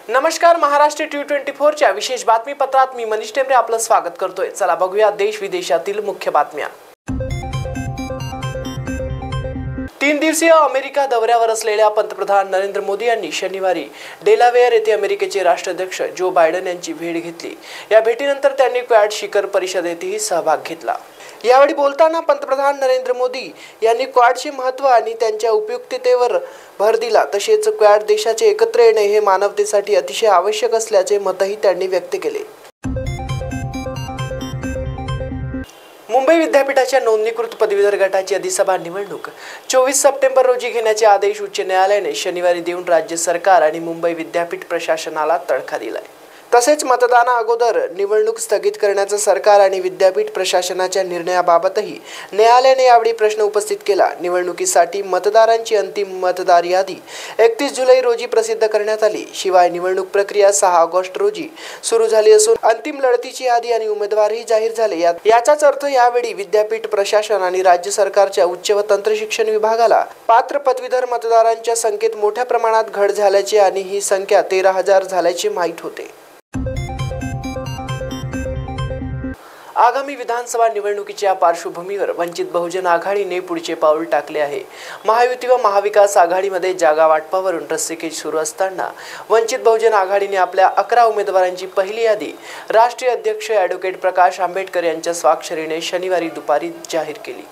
नमस्कार, महाराष्ट्र T24 च्या विशेष बातमीपत्रात मी मनीष टेंबरे आपलं स्वागत करतोय। चला बघूया देश विदेशातील मुख्य बातम्या। 3 दिवसीय अमेरिका दौऱ्यावर असलेल्या पंतप्रधान नरेंद्र मोदी यांनी शनिवारी डेलावेअर येथे अमेरिकेचे राष्ट्राध्यक्ष जो बायडन यांची भेट घेतली। या भेटीनंतर त्यांनी क्वाड शिखर परिषदेतही सहभाग घेतला। यावेळी बोलताना पंतप्रधान नरेंद्र मोदी यांनी क्वाडचे महत्त्व आणि त्यांच्या उपयुक्ततेवर भर दिला। तसेच क्वाड देशाचे एकत्र येणे हे मानवतेसाठी अतिशय आवश्यक असल्याचे मतही त्यांनी व्यक्त केले। मुंबई विद्यापीठाच्या नोंदणीकृत पदवीधर गटाची अधिसभा निवडणूक 24 सप्टेंबर रोजी घेण्याचे आदेश उच्च न्यायालयाने शनिवारी देऊन राज्य सरकार आणि मुंबई विद्यापीठ प्रशासनाला तडका दिलाय। तसेच मतदाना अगोदर निवडणूक स्थगित करण्याचा सरकार आणि विद्यापीठ प्रशासनाच्या निर्णयाबाबतही न्यायालयाने यावेळी प्रश्न उपस्थित केला। निवडणुकीसाठी मतदारांची अंतिम मतदार यादी 31 जुलै रोजी प्रसिद्ध करण्यात आली। शिवाय निवडणूक प्रक्रिया 6 ऑगस्ट रोजी सुरू झाली असून अंतिम लढतीची यादी आणि उमेदवारही जाहीर झाले। याचाच अर्थ यावेळी विद्यापीठ प्रशासन आणि राज्य सरकारच्या उच्च व तंत्र शिक्षण विभागाला पात्र पदवीधर मतदारांच्या संख्येत मोठ्या प्रमाणात घट झाल्याचे आणि ही संख्या 13,000 झाल्याचे माहीत होते। आगामी विधानसभा निवडणुकीच्या पार्श्वभूमीवर वंचित बहुजन आघाडीने पुढचे पाऊल टाकले आहे। महायुती व महाविकास आघाडीमध्ये जागा वाटपावरून रस्सीखेच सुरू असताना वंचित बहुजन आघाडीने आपल्या 11 उमेदवारांची पहिली यादी राष्ट्रीय अध्यक्ष ॲडव्होकेट प्रकाश आंबेडकर यांच्या स्वाक्षरीने शनिवारी दुपारी जाहीर केली।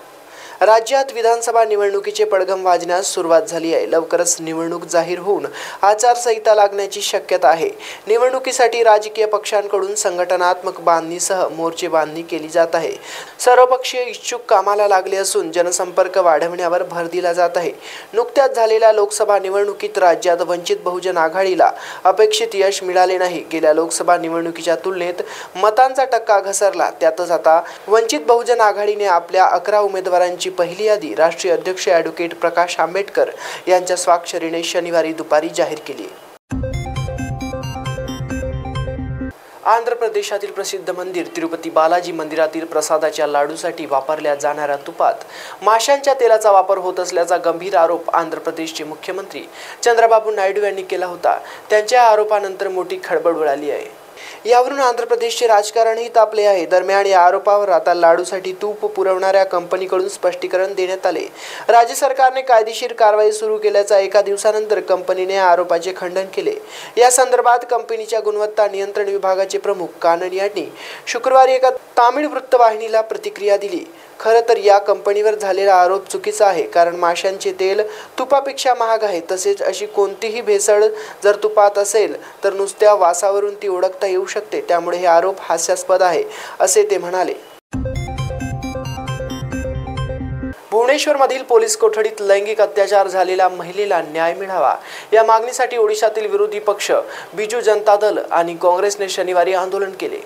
राज्यात विधानसभा निवडणुकीचे पडघम वाजण्यास सुरुवात झाली आहे। लवकरच निवडणूक जाहीर होऊन आचारसंहिता लागण्याची शक्यता आहे। निवडणुकीसाठी राजकीय पक्षांकडून संघटनात्मक बांधणीसह मोर्चे बांधणी केली जात आहे। सर्वपक्षीय इच्छुक कामाला लागले असून जनसंपर्क वाढवण्यावर भर दिला जात आहे। नुकत्याच झालेल्या लोकसभा निवडणुकीत राज्यात वंचित बहुजन आघाडीला अपेक्षित यश मिळाले नाही। गेल्या लोकसभा निवडणुकीच्या तुलनेत मतांचा टक्का घसरला। त्यातच आता वंचित बहुजन आघाडीने आपल्या 11 उमेदवारांची पहिली यादी राष्ट्रीय अध्यक्ष ॲडव्होकेट प्रकाश आंबेडकर यांच्या स्वाक्षरीने शनिवारी दुपारी जाहीर केली। आंध्र प्रदेशातील प्रसिद्ध मंदिर तिरुपती बालाजी मंदिरातील प्रसादाच्या लाडूसाठी वापरल्या जाणाऱ्या तुपात माशांच्या तेलाचा वापर होत असल्याचा गंभीर आरोप आंध्र प्रदेशचे मुख्यमंत्री चंद्रबाबू नायडू यांनी केला होता। त्यांच्या आरोपानंतर मोठी खळबळ उडाली आहे। यावरून आंध्र प्रदेशचे राजकारणही तापले आहे। दरम्यान या आरोपावर आता लाडूसाठी तूप पुरवणाऱ्या कंपनीकडून स्पष्टीकरण देण्यात आले। राज्य सरकारने कायदेशीर कारवाई सुरू केल्याचा एका दिवसानंतर कंपनीने या आरोपाचे खंडन केले। या संदर्भात कंपनीच्या गुणवत्ता नियंत्रण विभागाचे प्रमुख कानन यांनी शुक्रवारी एका तामिळ वृत्तवाहिनीला प्रतिक्रिया दिली। खरं तर या कंपनीवर झालेला आरोप चुकीचा आहे, कारण माशांचे तेल तुपापेक्षा महाग आहे। तसेच अशी कोणतीही भेसळ जर तुपात असेल तर नुसत्या वासावरून ती ओळखता येऊ शकते। त्यामुळे हे आरोप हास्यास्पद आहे असे ते म्हणाले। भुवनेश्वरमधील पोलीस कोठडीत लैंगिक अत्याचार झालेल्या महिलेला न्याय मिळावा या मागणीसाठी ओडिशातील विरोधी पक्ष बिजू जनता दल आणि काँग्रेसने शनिवारी आंदोलन केले।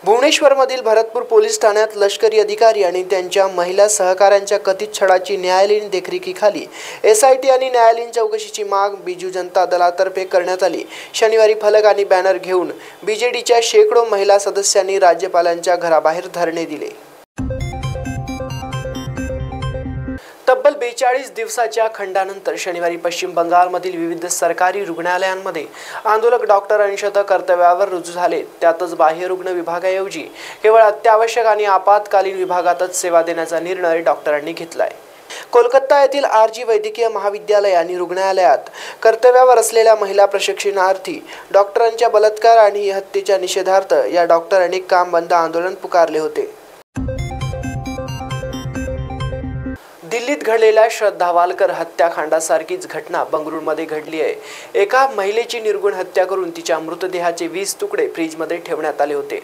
भुवनेश्वरमधील भरतपूर पोलीस ठाण्यात लष्करी अधिकारी आणि त्यांच्या महिला सहकाऱ्यांच्या कथित छळाची न्यायालयीन देखरेखीखाली SIT आणि न्यायालयीन चौकशीची माग बिजू जनता दलातर्फे करण्यात आली। शनिवारी फलक आणि बॅनर घेऊन BJDच्या शेकडो महिला सदस्यांनी राज्यपालांच्या घराबाहेर धरणे दिले। तब्बल 42 दिवसाच्या खंडानंतर शनिवारी पश्चिम बंगालमधील विविध सरकारी रुग्णालयांमध्ये आंदोलक डॉक्टर अंशतः कर्तव्यावर रुजू झाले। त्यातच बाह्य रुग्ण विभागाऐवजी केवळ अत्यावश्यक आणि आपत्कालीन विभागातच सेवा देण्याचा निर्णय डॉक्टरांनी घेतलाय। कोलकाता येथील RG वैद्यकीय महाविद्यालय आणि रुग्णालयात कर्तव्यावर असलेल्या महिला प्रशिक्षणार्थी डॉक्टरांच्या बलात्कार आणि हत्येच्या निषेधार्थ या डॉक्टरांनी काम बंद आंदोलन पुकारले होते। दिल्लीत घडलेल्या श्रद्धा वालकर हत्याकांडासारखीच घटना बंगळुरूमध्ये घडली आहे। एका महिलेची निर्गुण हत्या करून तिच्या मृतदेहाचे 20 तुकडे फ्रीजमध्ये ठेवण्यात आले होते।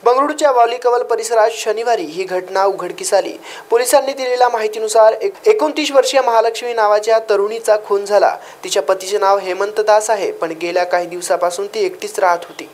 बंगळुरूच्या वालीकवल परिसरात शनिवारी ही घटना उघडकीस आली। पोलिसांनी दिलेल्या माहितीनुसार 29 वर्षीय महालक्ष्मी नावाच्या तरुणीचा खून झाला। तिच्या पतीचे नाव हेमंत दास आहे, पण गेल्या काही दिवसापासून ती एकटीच राहत होती।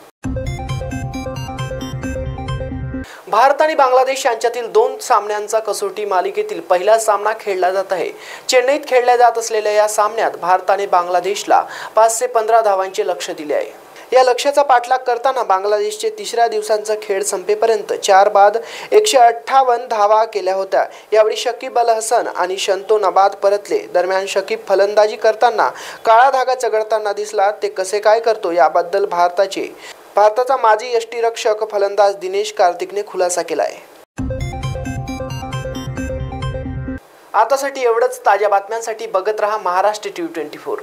भारत आणि बांगलादेश यांच्यातील 2 सामन्यांचा कसोटी मालिकेतील पहिला सामना खेळला जात आहे। चेन्नईत खेळल्या जात असलेल्या या सामन्यात भारताने बांगलादेशला 515 धावांचे लक्ष्य दिले आहे। या लक्ष्याचा पाठलाग करताना बांगलादेशचे तिसऱ्या दिवसांचा खेळ संपेपर्यंत 4 बाद 158 धावा केल्या होत्या। यावेळी शकीब अल हसन आणि शंतो बाद परतले। दरम्यान शकीब फलंदाजी करताना काळा धागा चघळताना दिसला। ते कसे काय करतो याबद्दल भारताचा माजी यष्टिरक्षक फलंदाज दिनेश कार्तिकने खुलासा केला आहे। आतासाठी एवढंच। ताज्या बातम्यांसाठी बघत रहा महाराष्ट्र T24।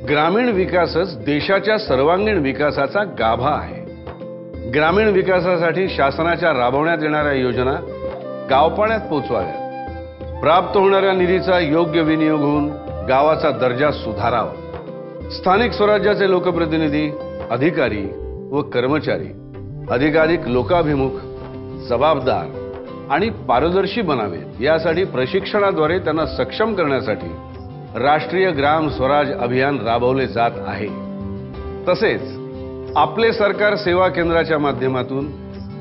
ग्रामीण विकासच देशाच्या सर्वांगीण विकासाचा गाभा आहे। ग्रामीण विकासासाठी शासनाच्या राबवण्यात येणाऱ्या योजना गावपाड्यात पोहोचवाव्यात। प्राप्त होणाऱ्या निधीचा योग्य विनियोग होऊन गावाचा दर्जा सुधारावा। स्थानिक स्वराज्याचे लोकप्रतिनिधी, अधिकारी व कर्मचारी अधिकाधिक लोकाभिमुख, जबाबदार आणि पारदर्शी बनावेत यासाठी प्रशिक्षणाद्वारे त्यांना सक्षम करण्यासाठी राष्ट्रीय ग्राम स्वराज अभियान राबवले जात आहे। तसेच आपले सरकार सेवा केंद्राच्या माध्यमातून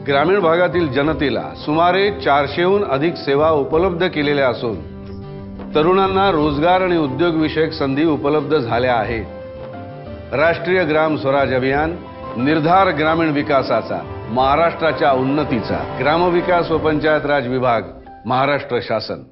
ग्रामीण भागातील जनतेला सुमारे 400हून अधिक सेवा उपलब्ध केलेल्या असून तरुणांना रोजगार आणि उद्योग विषयक संधी उपलब्ध झाल्या आहेत। राष्ट्रीय ग्राम स्वराज अभियान निर्धार ग्रामीण विकासाचा, महाराष्ट्राच्या उन्नतीचा, ग्रामविकास व पंचायत राज विभाग, महाराष्ट्र शासन।